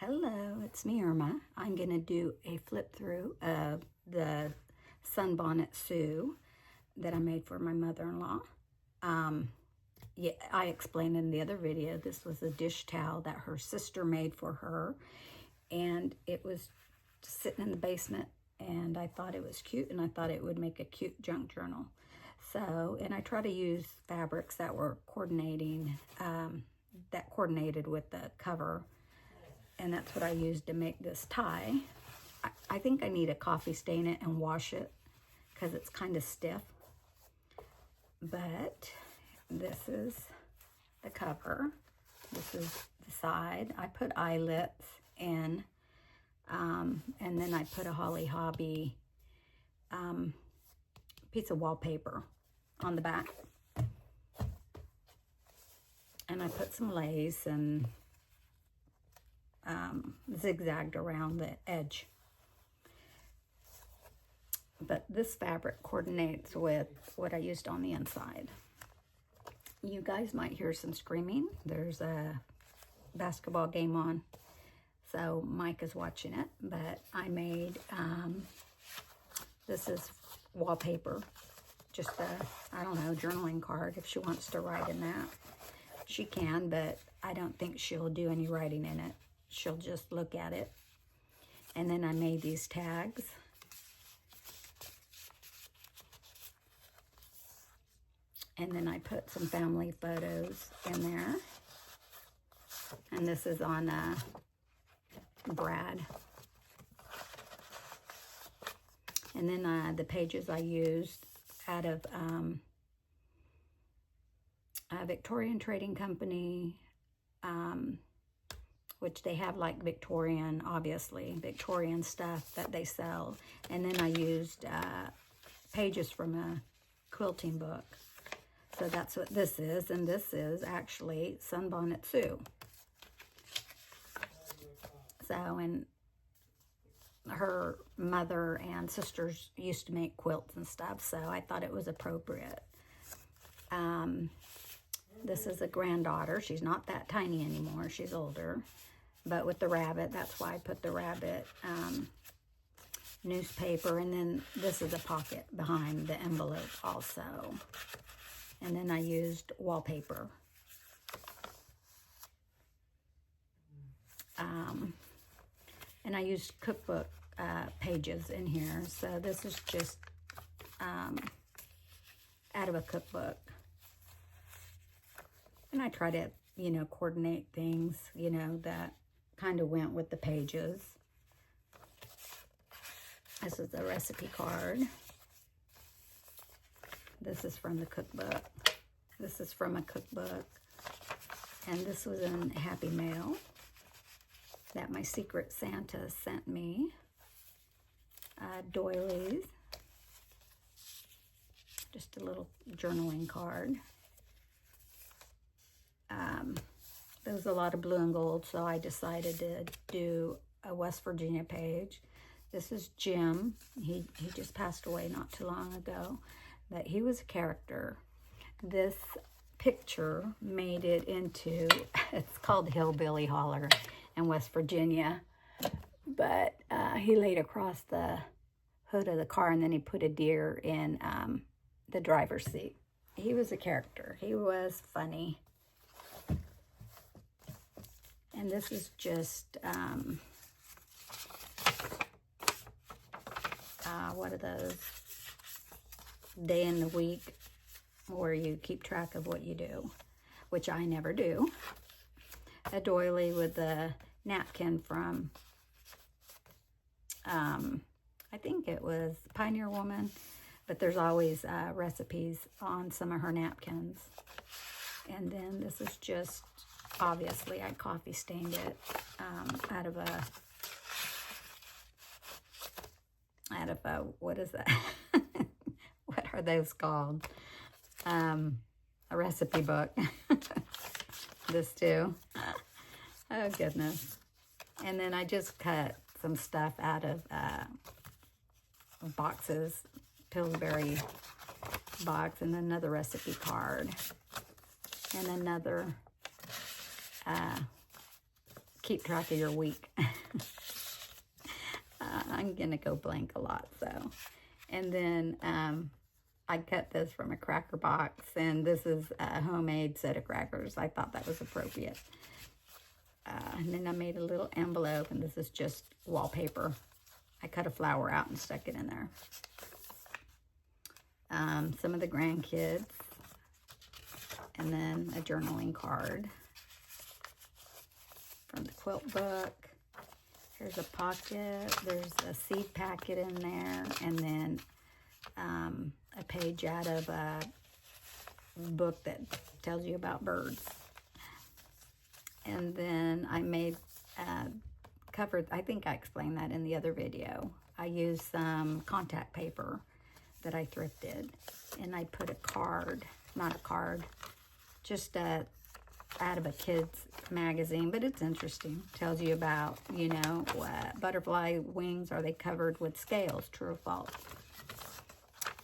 Hello, it's me, Irma. I'm going to do a flip through of the Bonnet Sue that I made for my mother-in-law. Yeah, I explained in the other video, this was a dish towel that her sister made for her, and it was sitting in the basement, and I thought it was cute, and I thought it would make a cute junk journal. So, and I try to use fabrics that were coordinating, that coordinated with the cover. And that's what I used to make this tie. I think I need to coffee stain it and wash it because it's kind of stiff. But this is the cover. This is the side. I put eyelets in, and then I put a Holly Hobby piece of wallpaper on the back. And I put some lace and zigzagged around the edge. But this fabric coordinates with what I used on the inside. You guys might hear some screaming. There's a basketball game on, so Mike is watching it. But I made, this is wallpaper, just a, I don't know, journaling card. If she wants to write in that, she can, but I don't think she'll do any writing in it. She'll just look at it. And then I made these tags. And then I put some family photos in there. And this is on Brad. And then the pages I used out of Victorian Trading Company, which they have like Victorian, obviously, Victorian stuff that they sell. And then I used pages from a quilting book. So that's what this is, and this is actually Bonnet Sue. So, and her mother and sisters used to make quilts and stuff, so I thought it was appropriate. This is a granddaughter. She's not that tiny anymore. She's older. But with the rabbit, that's why I put the rabbit newspaper. And then this is a pocket behind the envelope also. And then I used wallpaper. And I used cookbook pages in here. So this is just out of a cookbook. And I try to, you know, coordinate things, you know, that kind of went with the pages. This is a recipe card. This is from the cookbook. This is from a cookbook. And this was in Happy Mail that my Secret Santa sent me. Doilies. Just a little journaling card. There was a lot of blue and gold, so I decided to do a West Virginia page. This is Jim. He just passed away not too long ago, but he was a character. This picture made it into, it's called Hillbilly Holler in West Virginia, but he laid across the hood of the car, and then he put a deer in the driver's seat. He was a character. He was funny. And this is just, what are those? Day in the week where you keep track of what you do, which I never do. A doily with a napkin from, I think it was Pioneer Woman, but there's always recipes on some of her napkins. And then this is just, obviously, I coffee stained it out of a, what is that? What are those called? A recipe book. This too. Oh, goodness. And then I just cut some stuff out of boxes, Pillsbury box, and another recipe card, and another keep track of your week. I'm going to go blank a lot, so. And then I cut this from a cracker box, and this is a homemade soda crackers. I thought that was appropriate. And then I made a little envelope, and this is just wallpaper. I cut a flower out and stuck it in there. Some of the grandkids, and then a journaling card from the quilt book. Here's a pocket. There's a seed packet in there, and then a page out of a book that tells you about birds. And then I made covered. I think I explained that in the other video. I used some contact paper that I thrifted, and I put a card, not a card, just out of a kid's magazine, but it's interesting. Tells you about, you know, what butterfly wings, are they covered with scales, true or false?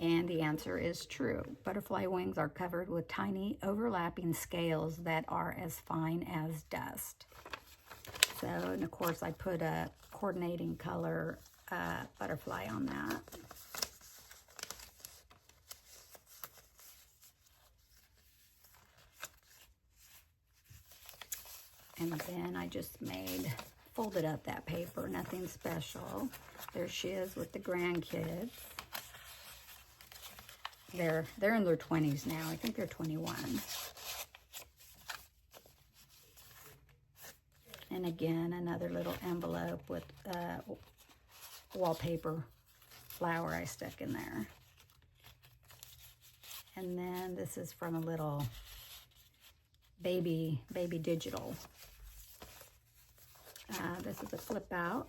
And the answer is true. Butterfly wings are covered with tiny overlapping scales that are as fine as dust. So, and of course I put a coordinating color butterfly on that. And then I just folded up that paper, nothing special. There she is with the grandkids. They're in their 20s now. I think they're 21. And again, another little envelope with wallpaper flower I stuck in there. And then this is from a little baby digital. This is a flip out.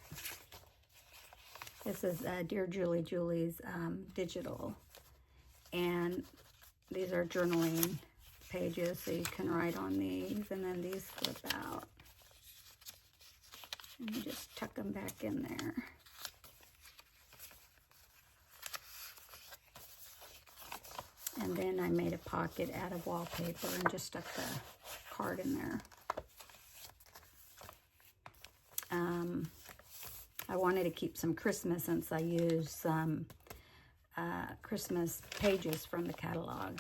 This is Dear Julie's digital. And these are journaling pages, so you can write on these, and then these flip out. And you just tuck them back in there. And then I made a pocket out of wallpaper and just stuck the card in there. I wanted to keep some Christmas, since I used some Christmas pages from the catalog.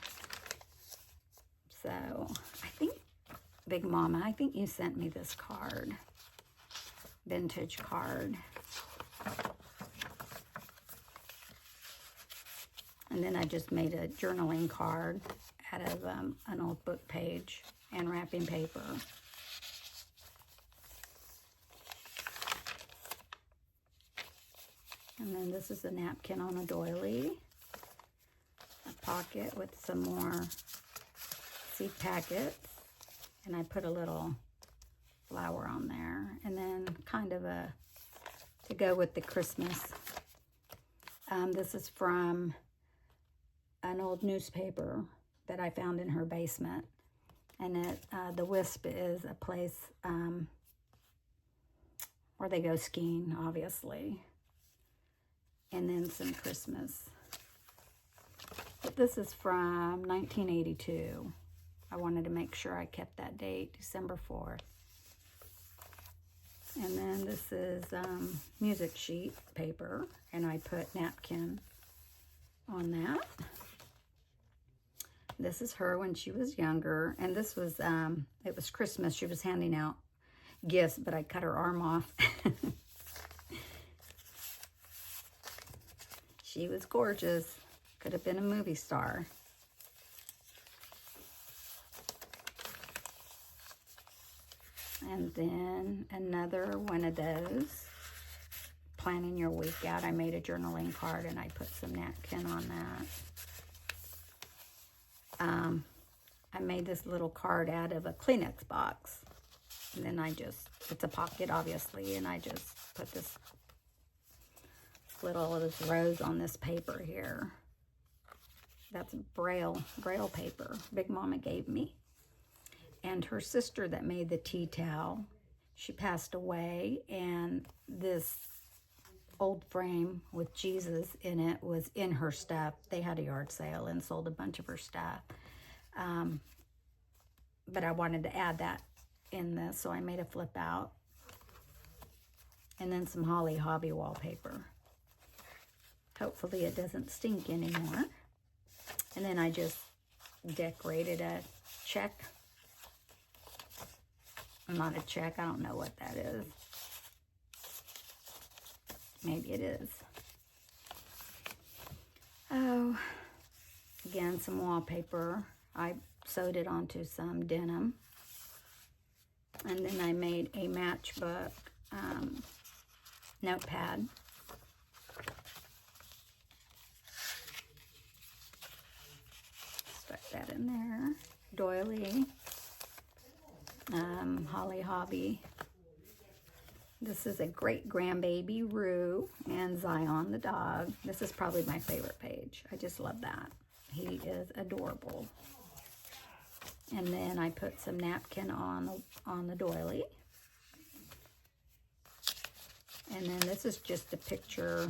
So I think, Big Mama, I think you sent me this card, vintage card. And then I just made a journaling card out of an old book page and wrapping paper. And then this is a napkin on a doily, a pocket with some more seed packets, and I put a little flower on there, and then kind of to go with the Christmas. This is from an old newspaper that I found in her basement, and the Wisp is a place where they go skiing, obviously. And then some Christmas. But this is from 1982. I wanted to make sure I kept that date, December 4th. And then this is music sheet paper, and I put napkin on that. This is her when she was younger, and this was, it was Christmas. She was handing out gifts, but I cut her arm off. She was gorgeous. Could have been a movie star. And then another one of those. Planning your week out. I made a journaling card and I put some napkin on that. I made this little card out of a Kleenex box. And then it's a pocket obviously, and I just put this rose on this paper here. That's braille paper Big Mama gave me. And her sister that made the tea towel, she passed away, and this old frame with Jesus in it was in her stuff. They had a yard sale and sold a bunch of her stuff. But I wanted to add that in this, so I made a flip out And then some Holly Hobby wallpaper. Hopefully it doesn't stink anymore. And then I just decorated a check. Not a check, I don't know what that is. Maybe it is. Oh, again, some wallpaper. I sewed it onto some denim. And then I made a matchbook notepad. Stuck that in there. Doily. Holly Hobby. This is a great grandbaby, Rue, and Zion the dog. This is probably my favorite page. I just love that. He is adorable. And then I put some napkin on the doily. And then this is just a picture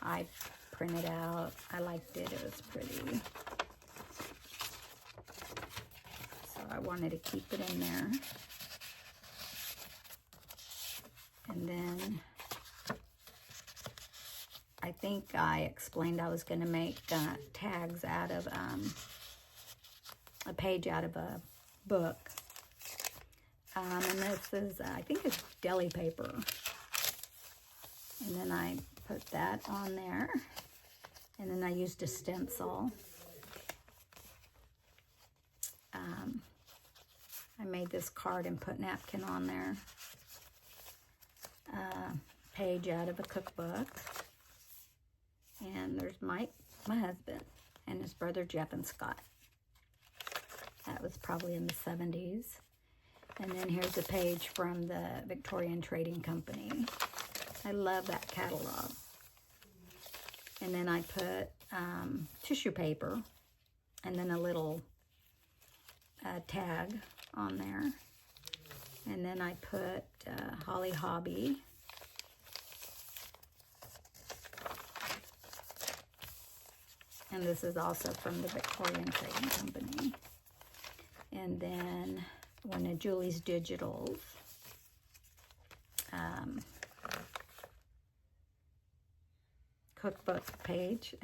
I printed out. I liked it. It was pretty. So I wanted to keep it in there. And then I think I explained I was going to make tags out of a page out of a book. And this is, I think it's deli paper. And then I put that on there. And then I used a stencil. I made this card and put napkin on there. Page out of a cookbook. And there's my husband and his brother Jeff and Scott. That was probably in the 70s. And then here's a page from the Victorian Trading Company. I love that catalog. And then I put tissue paper and then a little tag on there. And then I put Holly Hobby. And this is also from the Victorian Trading Company. And then one of Julie's Digitals. Cookbook page.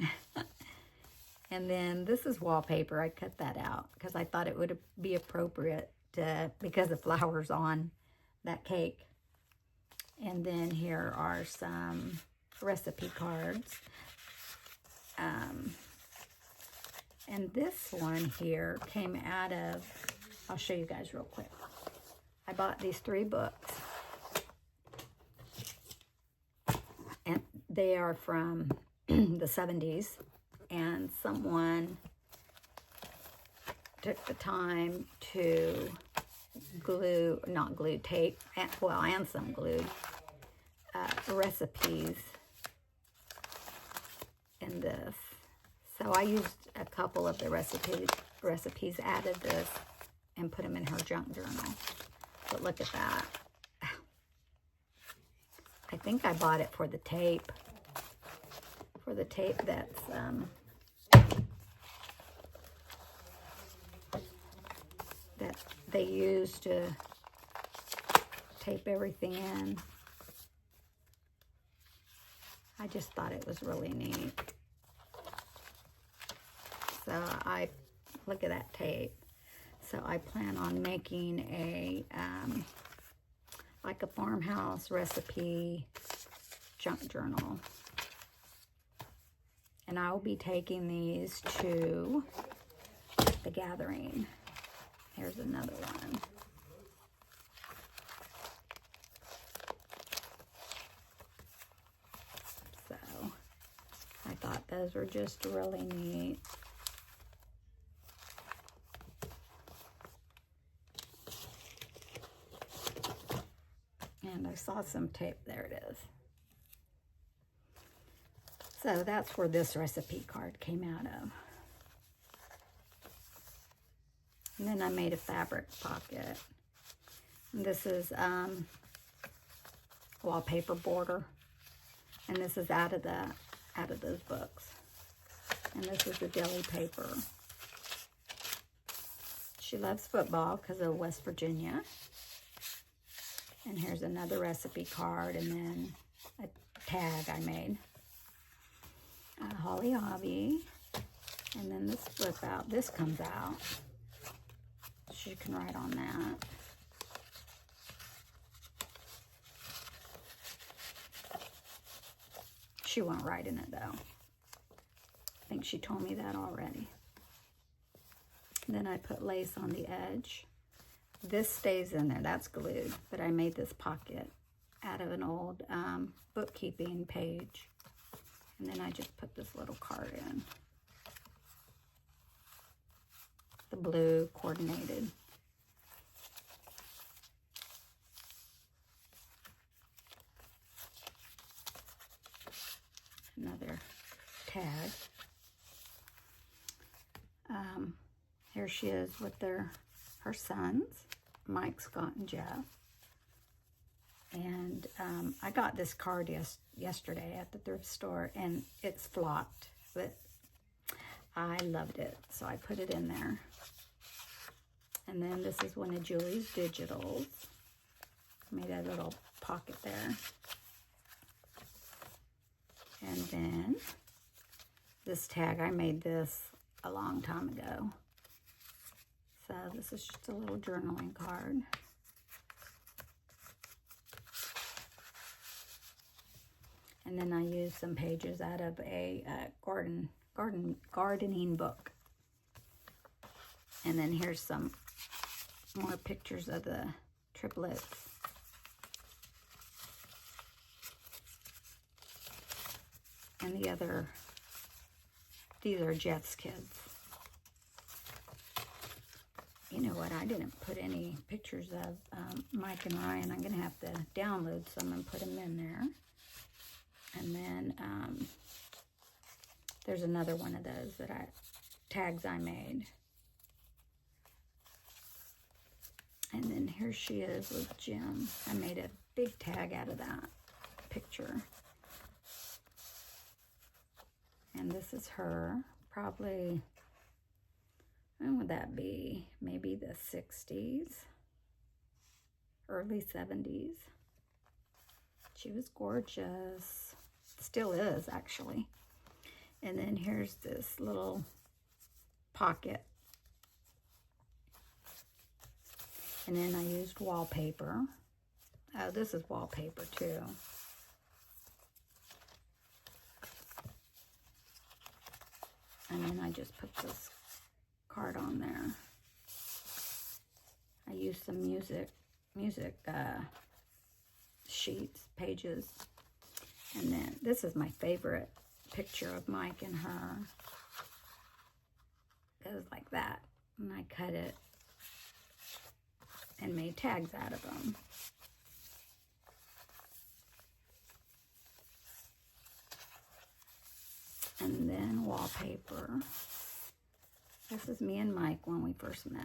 And then this is wallpaper. I cut that out because I thought it would be appropriate because the flowers on that cake. And then here are some recipe cards. And this one here came out of, I'll show you guys real quick. I bought these 3 books. And they are from the 70s. And someone took the time to glue, not glue, tape, and some glued recipes in this. So I used a couple of the recipes, added this, and put them in her junk journal. But look at that. I think I bought it for the tape. For the tape that's that they use to tape everything in. I just thought it was really neat. So look at that tape. So I plan on making a, like a farmhouse recipe junk journal. And I will be taking these to the gathering. Here's another one. So I thought those were just really neat. And I saw some tape. There it is. So that's where this recipe card came out of. And then I made a fabric pocket. And this is wallpaper border. And this is out of those books. And this is the deli paper. She loves football because of West Virginia. And here's another recipe card, and then a tag I made. Holly Hobby. And then this flip out. This comes out. She can write on that. She won't write in it though. I think she told me that already. Then I put lace on the edge. This stays in there, that's glued, but I made this pocket out of an old bookkeeping page. And then I just put this little card in. The blue coordinated. Another tag. Here she is with her sons, Mike, Scott, and Jeff. And I got this card yesterday at the thrift store, and it's flocked, but I loved it, so I put it in there. And then this is one of Julie's digitals. Made a little pocket there. And then this tag, I made this a long time ago. So this is just a little journaling card. And then I used some pages out of a gardening book. And then here's some more pictures of the triplets. And these are Jeff's kids. You know what, I didn't put any pictures of Mike and Ryan. I'm going to have to download some and put them in there. And then there's another one of those tags I made. And then here she is with Jim. I made a big tag out of that picture. And this is her, probably, when would that be? Maybe the 60s, early 70s. She was gorgeous. Still is, actually. And then here's this little pocket. And then I used wallpaper. Oh, this is wallpaper too. And then I just put this card on there. I used some music sheets, pages. And then this is my favorite picture of Mike and her. It was like that. And I cut it and made tags out of them. And then wallpaper. This is me and Mike when we first met.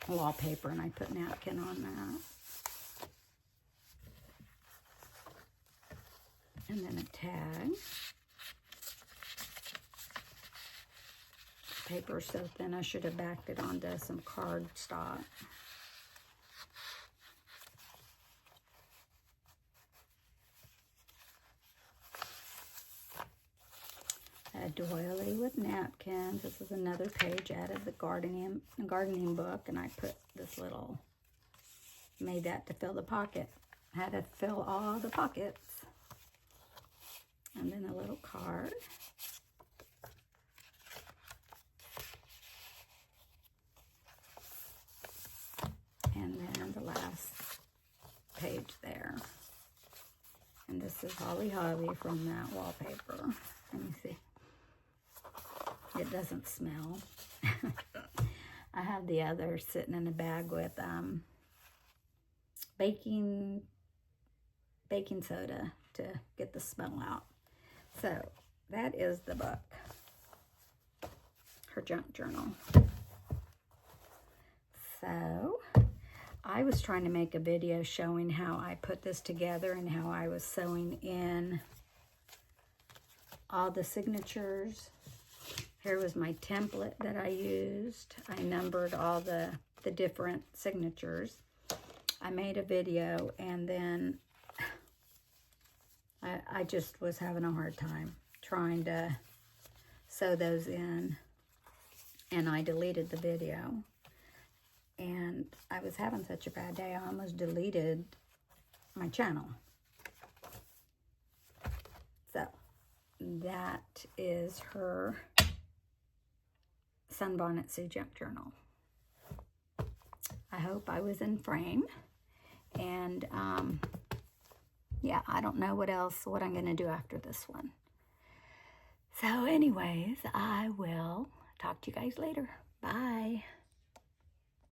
Wallpaper, and I put napkin on that. And then a tag. Paper so thin, I should have backed it onto some cardstock. A doily with napkins. This is another page out of the gardening book, and I put this little, made that to fill the pocket. Had to fill all the pockets. And then a little card. And then the last page there. And this is Holly Hobby from that wallpaper. Let me see. It doesn't smell. I have the other sitting in a bag with baking soda to get the smell out. So that is the book, her junk journal. So I was trying to make a video showing how I put this together and how I was sewing in all the signatures. Here was my template that I used. I numbered all the different signatures. I made a video, and then I just was having a hard time trying to sew those in, and I deleted the video. And I was having such a bad day, I almost deleted my channel. So that is her Bonnet Sue Junk Journal. I hope I was in frame. And yeah, I don't know what I'm going to do after this one. So anyways, I will talk to you guys later. Bye.